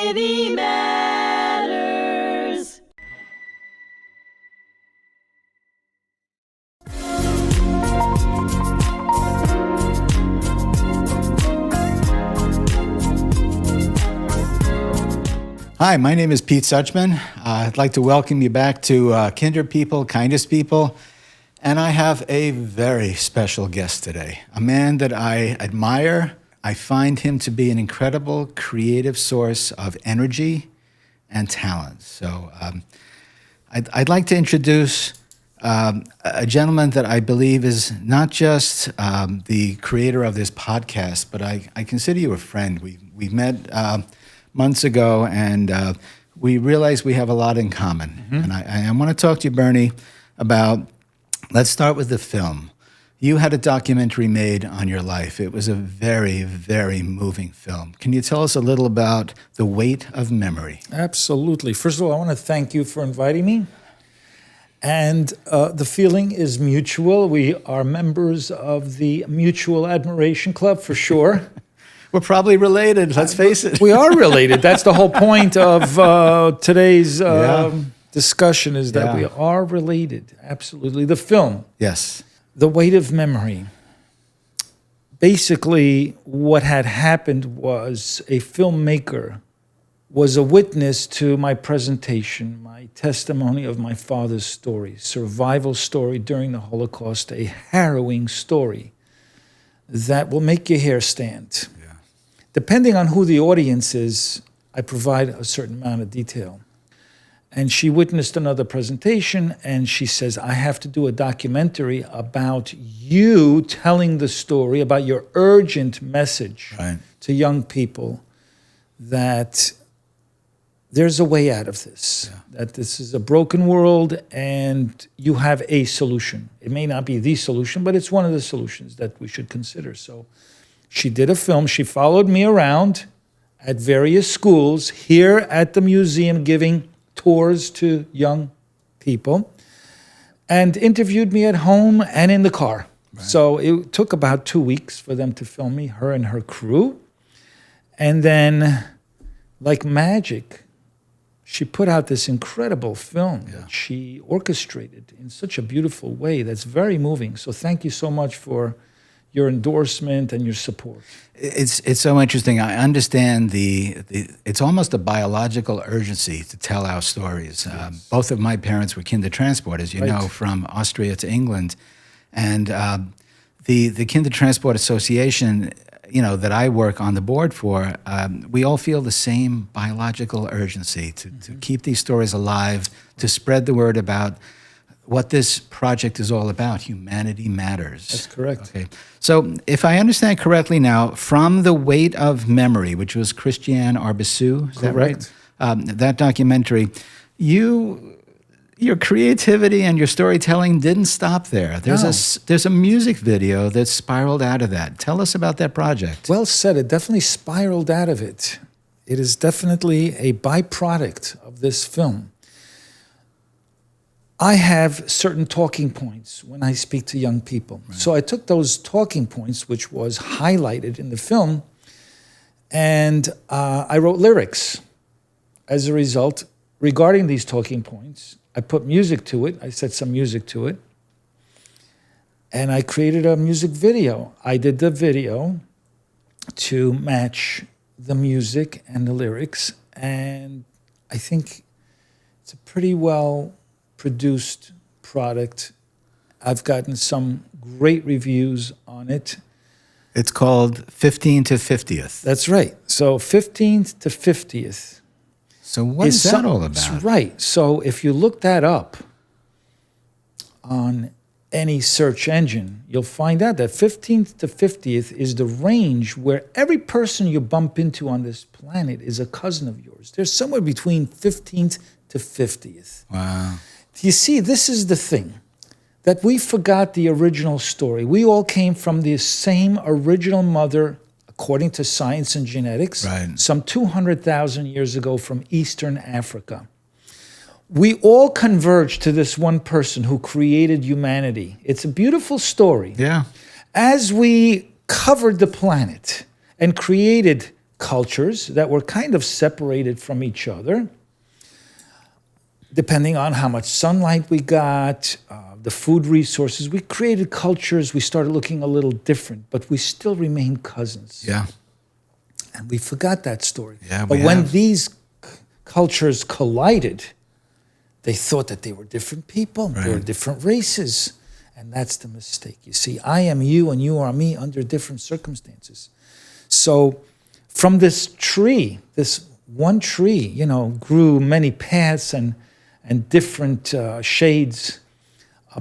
Society Matters. Hi, my name is Pete Suchmann. I'd like to welcome you back to Kindest People, Kindest People. And I have a very special guest today, a man that I admire. I find him to be an incredible creative source of energy and talent. So I'd like to introduce a gentleman that I believe is not just the creator of this podcast, but I consider you a friend. We met months ago, and we realized we have a lot in common. Mm-hmm. And I want to talk to you, Bernie, about, let's start with the film. You had a documentary made on your life. It was a very, very moving film. Can you tell us a little about The Weight of Memory? Absolutely. First of all, I want to thank you for inviting me. And the feeling is mutual. We are members of the Mutual Admiration Club, for sure. We're probably related, let's face it. We are related. That's the whole point of today's discussion, is that we are related. Absolutely. The film. Yes. The Weight of Memory. Basically, what had happened was a filmmaker was a witness to my presentation, my testimony of my father's story, survival story during the Holocaust, a harrowing story that will make your hair stand. Depending on who the audience is, I provide a certain amount of detail. And she witnessed another presentation, and she says, I have to do a documentary about you telling the story, about your urgent message to young people that there's a way out of this, that this is a broken world and you have a solution. It may not be the solution, but it's one of the solutions that we should consider. So she did a film. She followed me around at various schools here at the museum, giving tours to young people, and interviewed me at home and in the car. Right. So it took about 2 weeks for them to film me, her and her crew. And then, like magic, she put out this incredible film that she orchestrated in such a beautiful way that's very moving. So thank you so much for your endorsement and your support. It's so interesting. I understand it's almost a biological urgency to tell our stories. Yes. Both of my parents were Kindertransport, as you know, from Austria to England. And the Kindertransport Association, that I work on the board for, we all feel the same biological urgency to keep these stories alive, to spread the word about what this project is all about. Humanity matters. That's correct. Okay. So if I understand correctly now, from The Weight of Memory, which was Christiane Arbessou, is that right? That documentary, your creativity and your storytelling didn't stop there. There's a music video that spiraled out of that. Tell us about that project. Well said. It definitely spiraled out of it. It is definitely a byproduct of this film. I have certain talking points when I speak to young people. Right. So I took those talking points, which was highlighted in the film, and I wrote lyrics. As a result, regarding these talking points, I put music to it. I set some music to it. And I created a music video. I did the video to match the music and the lyrics. And I think it's a pretty well produced product. I've gotten some great reviews on it. It's called 15 to 50th. That's right. So 15th to 50th. So what is that all about? Right. So if you look that up on any search engine, you'll find out that 15th to 50th is the range where every person you bump into on this planet is a cousin of yours. There's somewhere between 15th to 50th. Wow. You see, this is the thing, that we forgot the original story. We all came from the same original mother, according to science and genetics, some 200,000 years ago from Eastern Africa. We all converge to this one person who created humanity. It's a beautiful story. Yeah. As we covered the planet and created cultures that were kind of separated from each other, depending on how much sunlight we got, the food resources. We created cultures. We started looking a little different, but we still remain cousins. Yeah. And we forgot that story. Yeah, but when these cultures collided, they thought that they were different people. They were different races. And that's the mistake. You see, I am you and you are me under different circumstances. So from this tree, this one tree, grew many paths and different shades.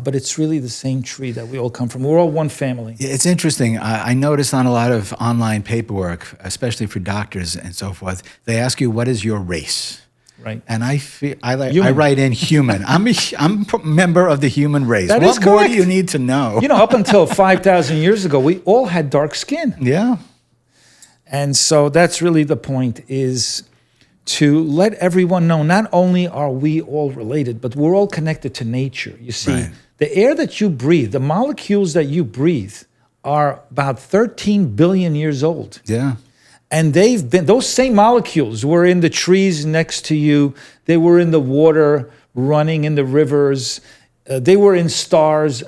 But it's really the same tree that we all come from. We're all one family. Yeah, it's interesting. I noticed on a lot of online paperwork, especially for doctors and so forth, they ask you, what is your race? Right. And I write in human. I'm a member of the human race. That what is more correct. do you need to know? Up until 5,000 years ago, we all had dark skin. Yeah. And so that's really the point, is to let everyone know not only are we all related, but we're all connected to nature. You see, the air that you breathe, the molecules that you breathe are about 13 billion years old. Yeah. And those same molecules were in the trees next to you. They were in the water running in the rivers. They were in stars,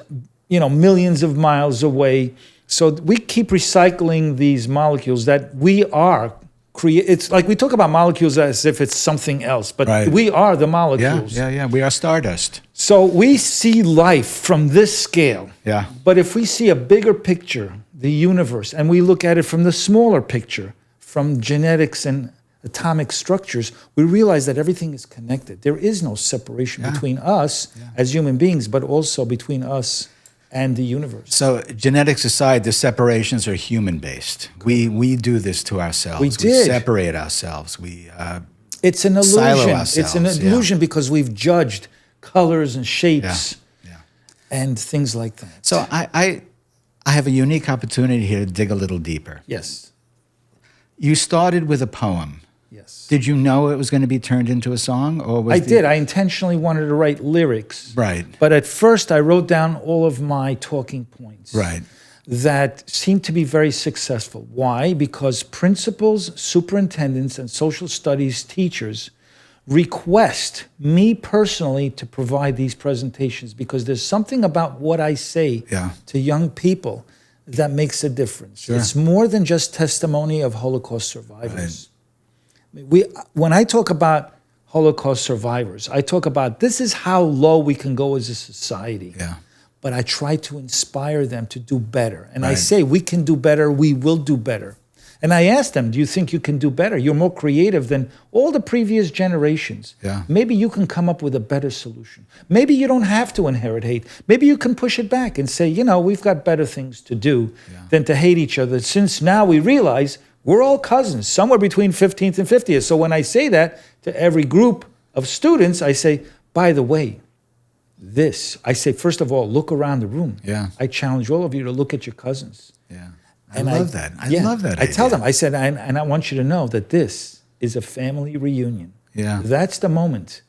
millions of miles away. So we keep recycling these molecules that we are It's like we talk about molecules as if it's something else, but we are the molecules. Yeah. We are stardust. So we see life from this scale. Yeah. But if we see a bigger picture, the universe, and we look at it from the smaller picture, from genetics and atomic structures, we realize that everything is connected. There is no separation between us as human beings, but also between us and the universe. So genetics aside, the separations are human-based. We do this to ourselves. We separate ourselves. It's an illusion. Silo ourselves, it's an illusion because we've judged colors and shapes and things like that. So I have a unique opportunity here to dig a little deeper. Yes. You started with a poem. Yes. Did you know it was going to be turned into a song? Or I did. I intentionally wanted to write lyrics. Right. But at first I wrote down all of my talking points. Right. That seemed to be very successful. Why? Because principals, superintendents, and social studies teachers request me personally to provide these presentations because there's something about what I say to young people that makes a difference. Sure. It's more than just testimony of Holocaust survivors. When I talk about Holocaust survivors, I talk about this is how low we can go as a society. Yeah. But I try to inspire them to do better. And I say, we can do better, we will do better. And I ask them, do you think you can do better? You're more creative than all the previous generations. Yeah. Maybe you can come up with a better solution. Maybe you don't have to inherit hate. Maybe you can push it back and say, we've got better things to do than to hate each other. Since now we realize we're all cousins, somewhere between 15th and 50th. So when I say that to every group of students, I say, by the way, I say, first of all, look around the room. Yeah. I challenge all of you to look at your cousins. Yeah. I love that. I love that idea. I tell them, I said, and I want you to know that this is a family reunion. Yeah. That's the moment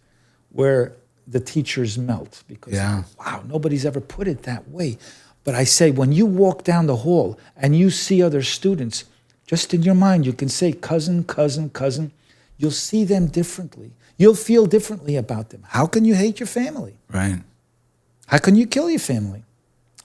where the teachers melt because, wow, nobody's ever put it that way. But I say, when you walk down the hall and you see other students, just in your mind, you can say, cousin, cousin, cousin. You'll see them differently. You'll feel differently about them. How can you hate your family? Right. How can you kill your family?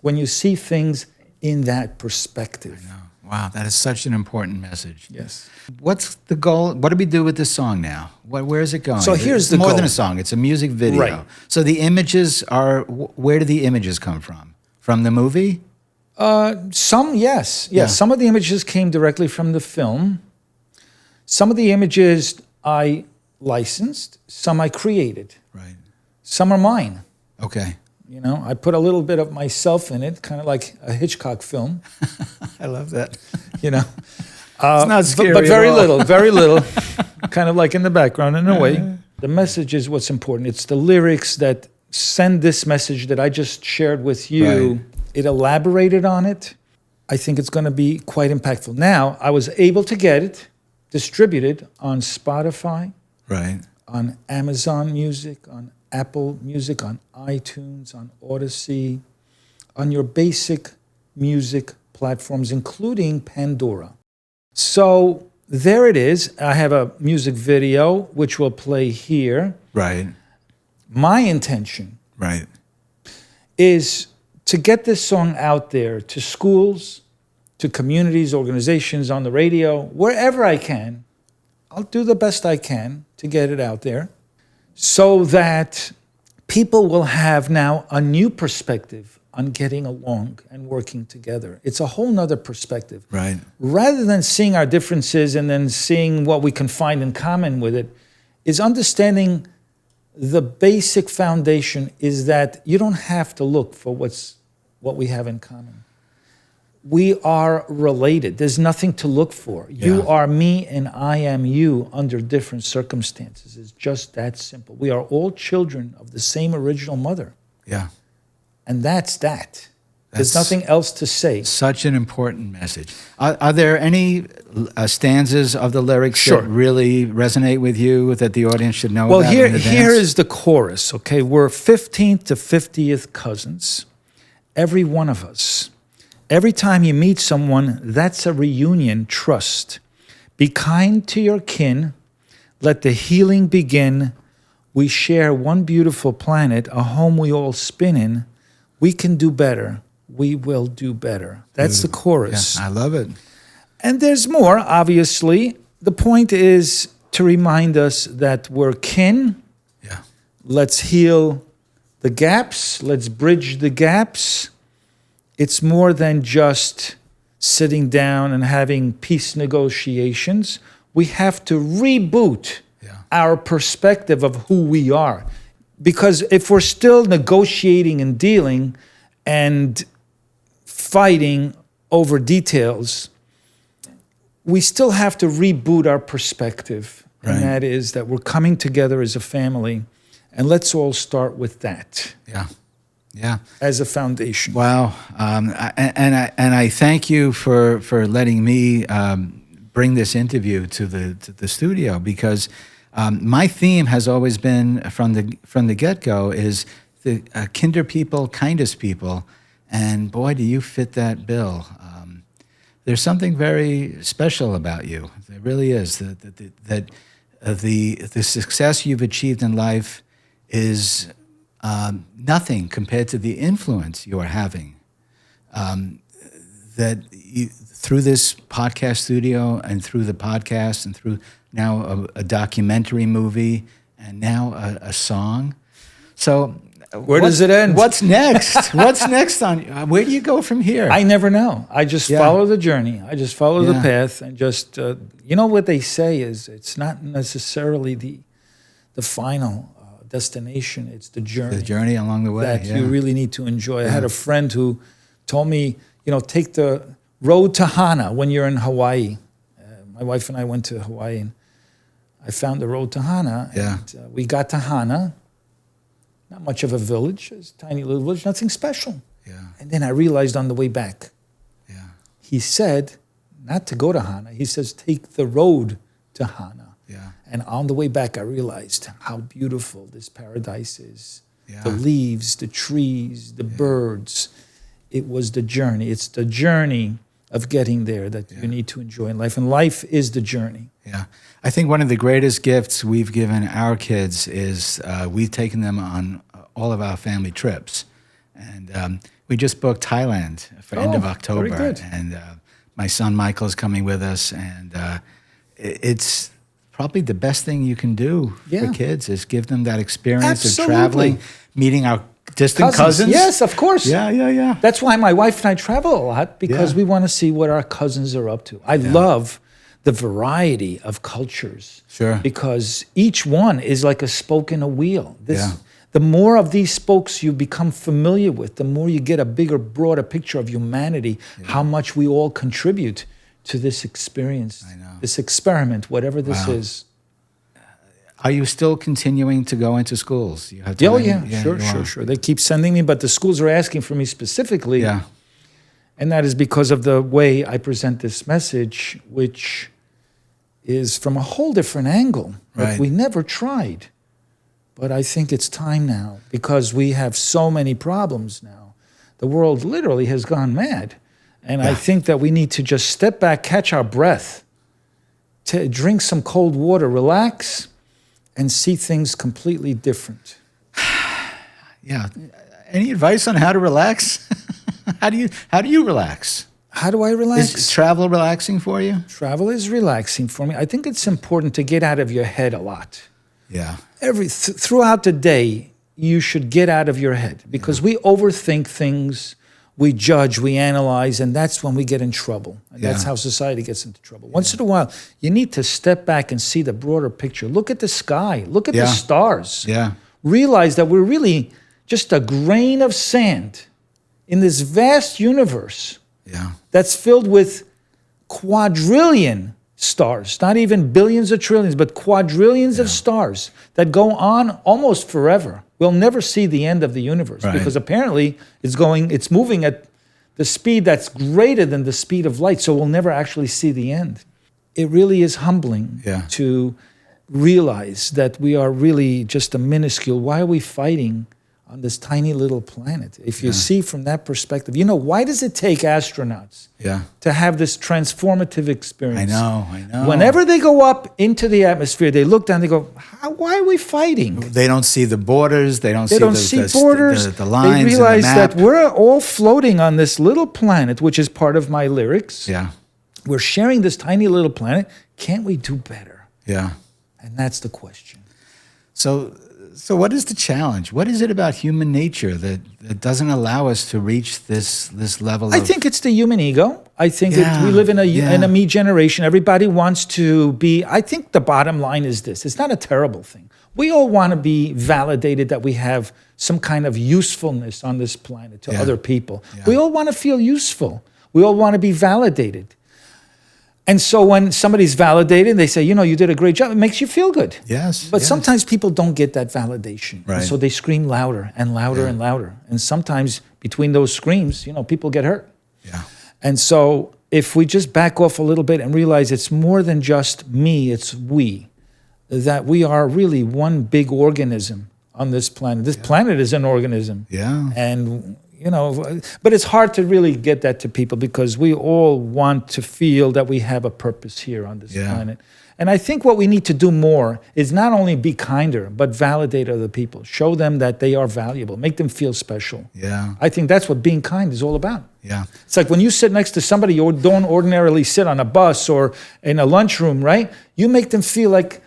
When you see things in that perspective. I know. Wow, that is such an important message. Yes. What's the goal? What do we do with this song now? Where is it going? So here's the more goal. than a song. It's a music video. Right. So the images are, where do the images come from? From the movie? Some, yes. Some of the images came directly from the film. Some of the images I licensed. Some I created. Right. Some are mine. Okay. I put a little bit of myself in it, kind of like a Hitchcock film. I love that. It's not scary but very at all. little, very little, kind of like in the background in a way. The message is what's important. It's the lyrics that send this message that I just shared with you. Right. It elaborated on it. I think it's going to be quite impactful. Now, I was able to get it distributed on Spotify, Right. on Amazon Music, on Apple Music, on iTunes, on Odyssey, on your basic music platforms, including Pandora. So there it is. I have a music video which will play here. Right. My intention Right. is to get this song out there to schools, to communities, organizations, on the radio, wherever I can. I'll do the best I can to get it out there so that people will have now a new perspective on getting along and working together. It's a whole nother perspective. Right. Rather than seeing our differences and then seeing what we can find in common with it, is understanding the basic foundation is that you don't have to look for what we have in common. We are related. There's nothing to look for. You are me and I am you under different circumstances. It's just that simple. We are all children of the same original mother. Yeah. And that's that. There's nothing else to say. Such an important message. Are there any stanzas of the lyrics that really resonate with you that the audience should know about in advance? Here is the chorus, okay? We're 15th to 50th cousins, every one of us. Every time you meet someone, that's a reunion, trust. Be kind to your kin. Let the healing begin. We share one beautiful planet, a home we all spin in. We can do better. We will do better. That's the chorus. Yeah, I love it. And there's more, obviously. The point is to remind us that we're kin. Yeah. Let's heal the gaps. Let's bridge the gaps. It's more than just sitting down and having peace negotiations. We have to reboot our perspective of who we are. Because if we're still negotiating and dealing and fighting over details, we still have to reboot our perspective. Right. And that is that we're coming together as a family. And let's all start with that. Yeah. Yeah. As a foundation. Wow. And I thank you for letting me bring this interview to the studio, because my theme has always been from the get-go is the Kindest People, Kindest People, and boy, do you fit that bill. There's something very special about you. There really is. That the success you've achieved in life is nothing compared to the influence you are having. Through this podcast studio and through the podcast and through now a documentary movie and now a song. So where does it end? What's next? What's next where do you go from here? I never know. I just follow the journey. I just follow the path and just, you know what they say is it's not necessarily the final destination. It's the journey. The journey along the way. That you really need to enjoy. I had a friend who told me, take the road to Hana when you're in Hawaii. My wife and I went to Hawaii, and I found the road to Hana. And we got to Hana. Not much of a village, it's a tiny little village, nothing special. Yeah. And then I realized on the way back, he said, not to go to Hana, he says, take the road to Hana. Yeah. And on the way back, I realized how beautiful this paradise is. Yeah. The leaves, the trees, the birds. It was the journey. It's the journey of getting there that you need to enjoy in life. And life is the journey. Yeah. I think one of the greatest gifts we've given our kids is we've taken them on all of our family trips. And we just booked Thailand for end of October. Very good. And my son Michael's coming with us. And it's probably the best thing you can do for kids is give them that experience of traveling, meeting our distant cousins. Yes, of course. Yeah. That's why my wife and I travel a lot, because we want to see what our cousins are up to. I love the variety of cultures. Sure. Because each one is like a spoke in a wheel. The more of these spokes you become familiar with, the more you get a bigger, broader picture of humanity, how much we all contribute to this experience, this experiment, whatever this is. Are you still continuing to go into schools? You have Sure. They keep sending me, but the schools are asking for me specifically. Yeah. And that is because of the way I present this message, which is from a whole different angle. Right. We never tried. But I think it's time now, because we have so many problems now. The world literally has gone mad. And I think that we need to just step back, catch our breath, to drink some cold water, relax, and see things completely different. Yeah. Any advice on how to relax? How do you relax? How do I relax? Is travel relaxing for you? Travel is relaxing for me. I think it's important to get out of your head a lot. Yeah. Throughout the day, you should get out of your head because we overthink things, we judge, we analyze, and that's when we get in trouble. And that's how society gets into trouble. Once in a while, you need to step back and see the broader picture. Look at the sky. Look at the stars. Yeah. Realize that we're really just a grain of sand in this vast universe that's filled with quadrillion stars, not even billions or trillions, but quadrillions of stars that go on almost forever. We'll never see the end of the universe because apparently it's moving at the speed that's greater than the speed of light, so we'll never actually see the end. It really is humbling to realize that we are really just a minuscule. Why are we fighting on this tiny little planet? If you see from that perspective, why does it take astronauts to have this transformative experience? I know. Whenever they go up into the atmosphere, they look down, they go, why are we fighting? They don't see the borders. They don't see borders. The lines. They realize and the map. that we're all floating on this little planet, which is part of my lyrics. Yeah. We're sharing this tiny little planet. Can't we do better? Yeah. And that's the question. So what is the challenge? What is it about human nature that doesn't allow us to reach this level of... I think it's the human ego. I think we live in a me generation. Everybody wants to be... I think the bottom line is this. It's not a terrible thing. We all want to be validated that we have some kind of usefulness on this planet to other people. Yeah. We all want to feel useful. We all want to be validated. And so when somebody's validated, they say, you did a great job, it makes you feel good. Yes. But sometimes people don't get that validation. Right. And so they scream louder and louder and louder. And sometimes between those screams, people get hurt. Yeah. And so if we just back off a little bit and realize it's more than just me, it's we, that we are really one big organism on this planet. This planet is an organism. Yeah. And but it's hard to really get that to people because we all want to feel that we have a purpose here on this planet. And I think what we need to do more is not only be kinder, but validate other people. Show them that they are valuable. Make them feel special. Yeah. I think that's what being kind is all about. Yeah. It's like when you sit next to somebody you don't ordinarily sit on a bus or in a lunchroom, right? You make them feel like,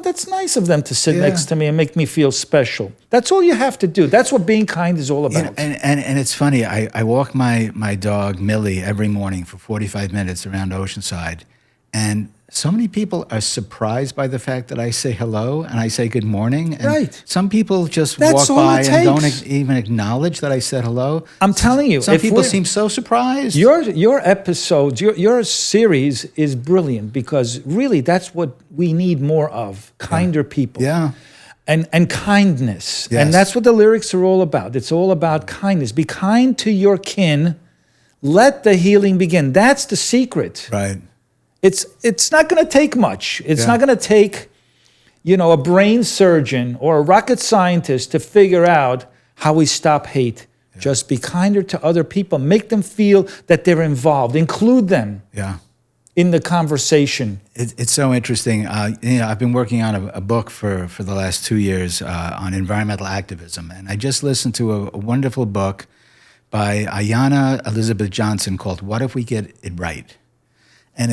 that's nice of them to sit next to me and make me feel special. That's all you have to do. That's what being kind is all about. And it's funny. I walk my dog, Millie, every morning for 45 minutes around Oceanside. And so many people are surprised by the fact that I say hello and I say good morning. And some people just walk by and don't even acknowledge that I said hello. I'm telling you. Some people seem so surprised. Your episodes, your series is brilliant because really that's what we need more of, kinder people. Yeah. And kindness. Yes. And that's what the lyrics are all about. It's all about kindness. Be kind to your kin. Let the healing begin. That's the secret. Right. It's not going to take much. It's not going to take, a brain surgeon or a rocket scientist to figure out how we stop hate. Yeah. Just be kinder to other people. Make them feel that they're involved. Include them in the conversation. It's so interesting. I've been working on a book for the last 2 years on environmental activism. And I just listened to a wonderful book by Ayanna Elizabeth Johnson called What If We Get It Right? And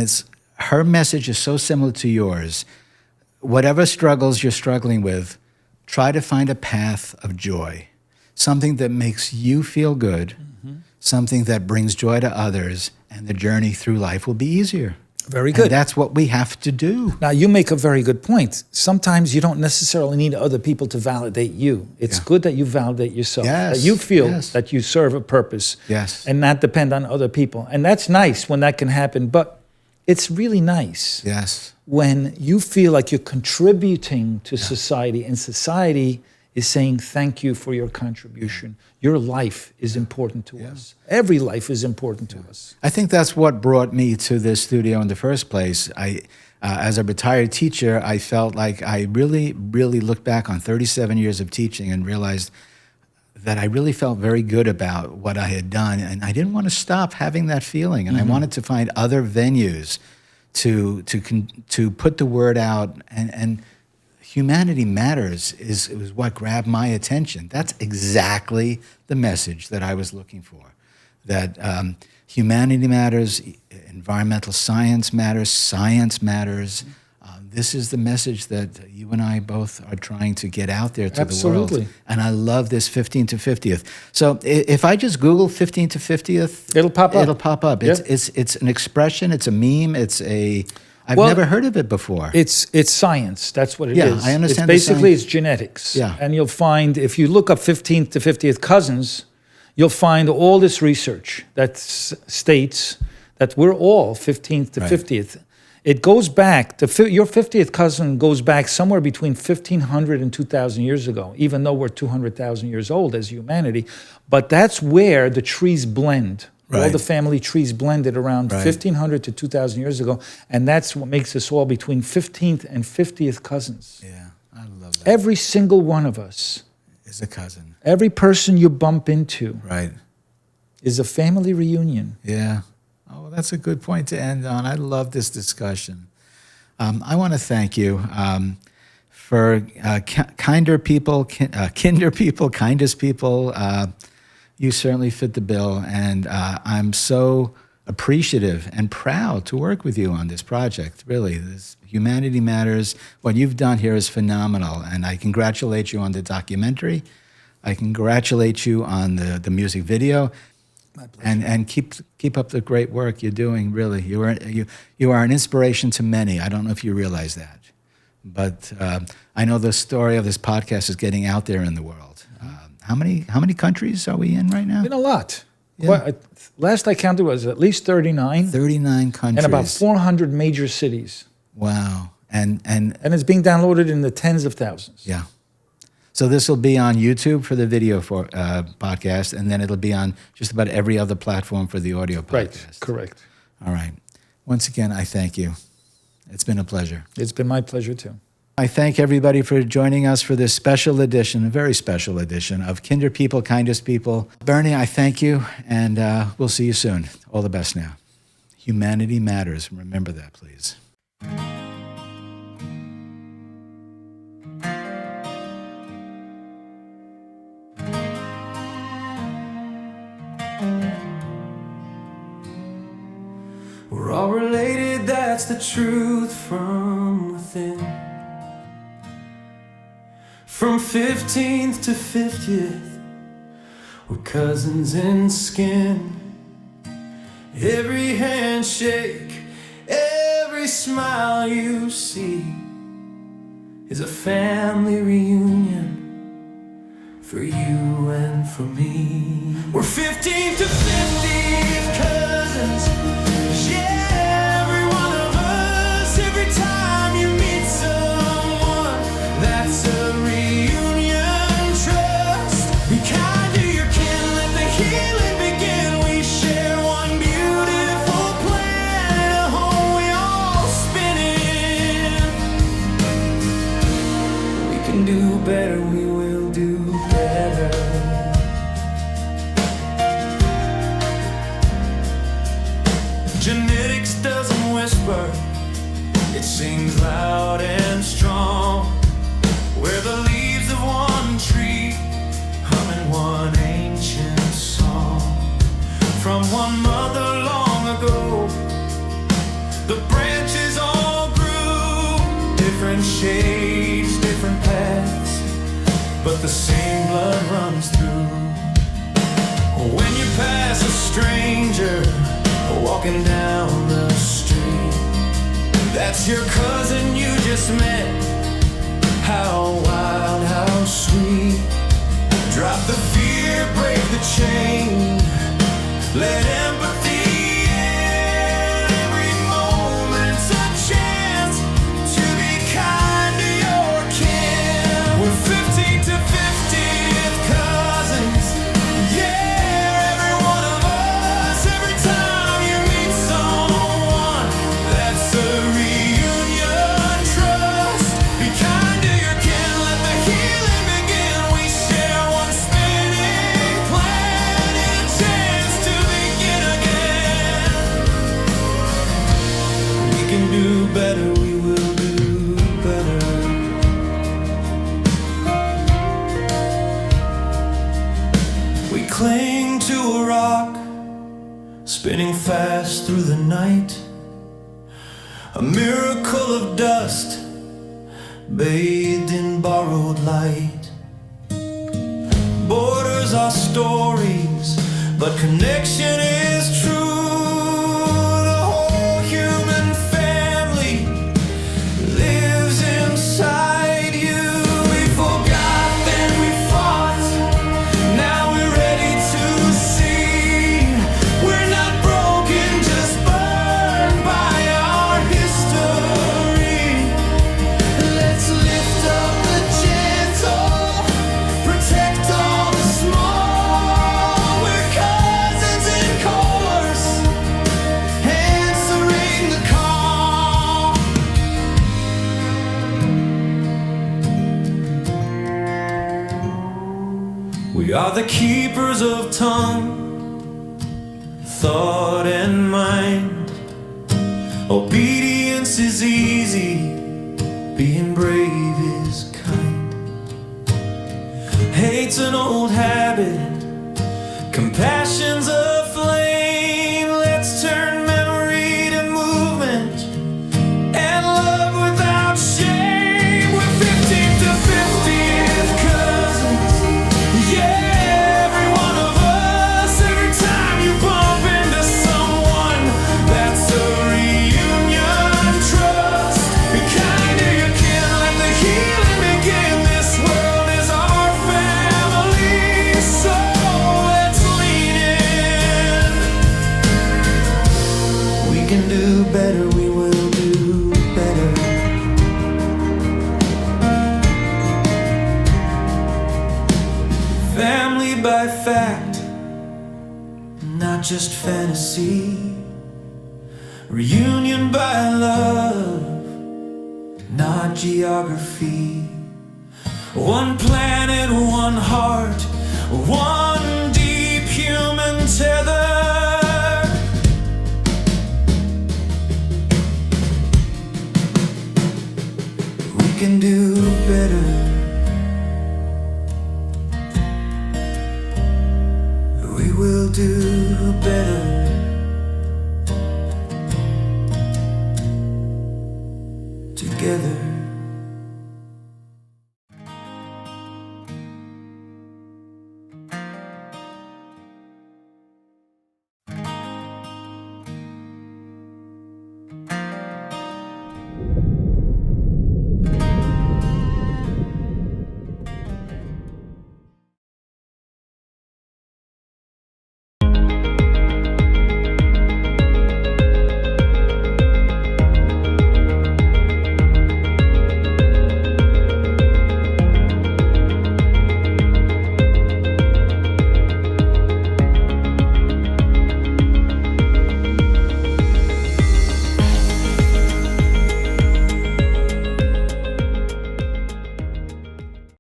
her message is so similar to yours. Whatever struggles you're struggling with, try to find a path of joy, something that makes you feel good, something that brings joy to others, and the journey through life will be easier. Very good. And that's what we have to do. Now, you make a very good point. Sometimes you don't necessarily need other people to validate you. It's good that you validate yourself, that you feel that you serve a purpose and not depend on other people. And that's nice when that can happen, but it's really nice when you feel like you're contributing to society and society is saying thank you for your contribution. Your life is important to us. Every life is important to us. I think that's what brought me to this studio in the first place. As a retired teacher, I felt like I really, really looked back on 37 years of teaching and realized that I really felt very good about what I had done. And I didn't want to stop having that feeling. And I wanted to find other venues to put the word out, and humanity matters is what grabbed my attention. That's exactly the message that I was looking for. That humanity matters, environmental science matters, science matters. This is the message that you and I both are trying to get out there to the world. And I love this 15th to 50th. So if I just Google 15th to 50th, it'll pop up. It'll pop up. Yeah. It's an expression. It's a meme. I've never heard of it before. It's science. That's what it is. Yeah, I understand. It's genetics. Yeah. And you'll find, if you look up 15th to 50th cousins, you'll find all this research that states that we're all 15th to 50th. It goes back, your 50th cousin goes back somewhere between 1,500 and 2,000 years ago, even though we're 200,000 years old as humanity. But that's where the trees blend. Right. All the family trees blended around 1,500 to 2,000 years ago. And that's what makes us all between 15th and 50th cousins. Yeah, I love that. Every single one of us is a cousin. Every person you bump into is a family reunion. Yeah. Oh, that's a good point to end on. I love this discussion. I want to thank you for Kinder People, Kindest People. You certainly fit the bill, and I'm so appreciative and proud to work with you on this project. Really, this Humanity Matters. What you've done here is phenomenal, and I congratulate you on the documentary. I congratulate you on the music video. And keep up the great work you're doing. Really, you are an inspiration to many. I don't know if you realize that, but I know the story of this podcast is getting out there in the world. How many countries are we in right now? In a lot. Yeah. Well, last I counted was at least 39. 39 countries. And about 400 major cities. Wow. And it's being downloaded in the tens of thousands. Yeah. So this will be on YouTube for the video podcast, and then it'll be on just about every other platform for the audio podcast. Right, correct. All right. Once again, I thank you. It's been a pleasure. It's been my pleasure, too. I thank everybody for joining us for this special edition, a very special edition of Kindest People, Kindest People. Bernie, I thank you, and we'll see you soon. All the best now. Humanity matters. Remember that, please. We're all related, that's the truth from within. From 15th to 50th, we're cousins in skin. Every handshake, every smile you see is a family reunion for you and for me. We're 15th to 50th cousins. Yeah, every one of us, every time you meet someone, that's a reunion trust. Be kind to your kin, let the healing begin. We share one beautiful planet, a home we all spin in. We can do better, we will do better. Genetics doesn't whisper, it sings loud and strong. We're the leaves of one tree, humming one ancient song. From one mother long ago, the branches all grew, different shades, different paths, but the same blood runs through. When you pass a stranger walking down the street, that's your cousin you just met. How wild, how sweet. Drop the fear, break the chain, let empathy in. Every moment's a chance to be kind to your kin. We're 15 to 50th cousins. Yeah, every one of us, every time you meet someone, that's a reunion trust. spinning fast through the night, a miracle of dust bathed in borrowed light. Borders are stories, but connection is true. The whole human family lives inside you. We forgot, then we fought. Now we're ready to see. We're not broken, just burned by our history. Let's lift up the gentle, protect all the small. We're cousins in chorus, answering the call. We are the keepers of tongue, thought and mind. Obedience is easy, being brave is kind. Hate's an old habit, compassion's a flame. Let's turn memory to movement and love without shame. We're 50th to 50th cousins, yeah, every one of us. Every time you bump into someone, that's a reunion. Trust, be kind to your kin, let the healing begin. This world is our family, so let's lean in. We can do better, we will do better. Family by fact, not just fantasy. Reunion by love, not geography. One planet, one heart, one deep human tether. We can do better.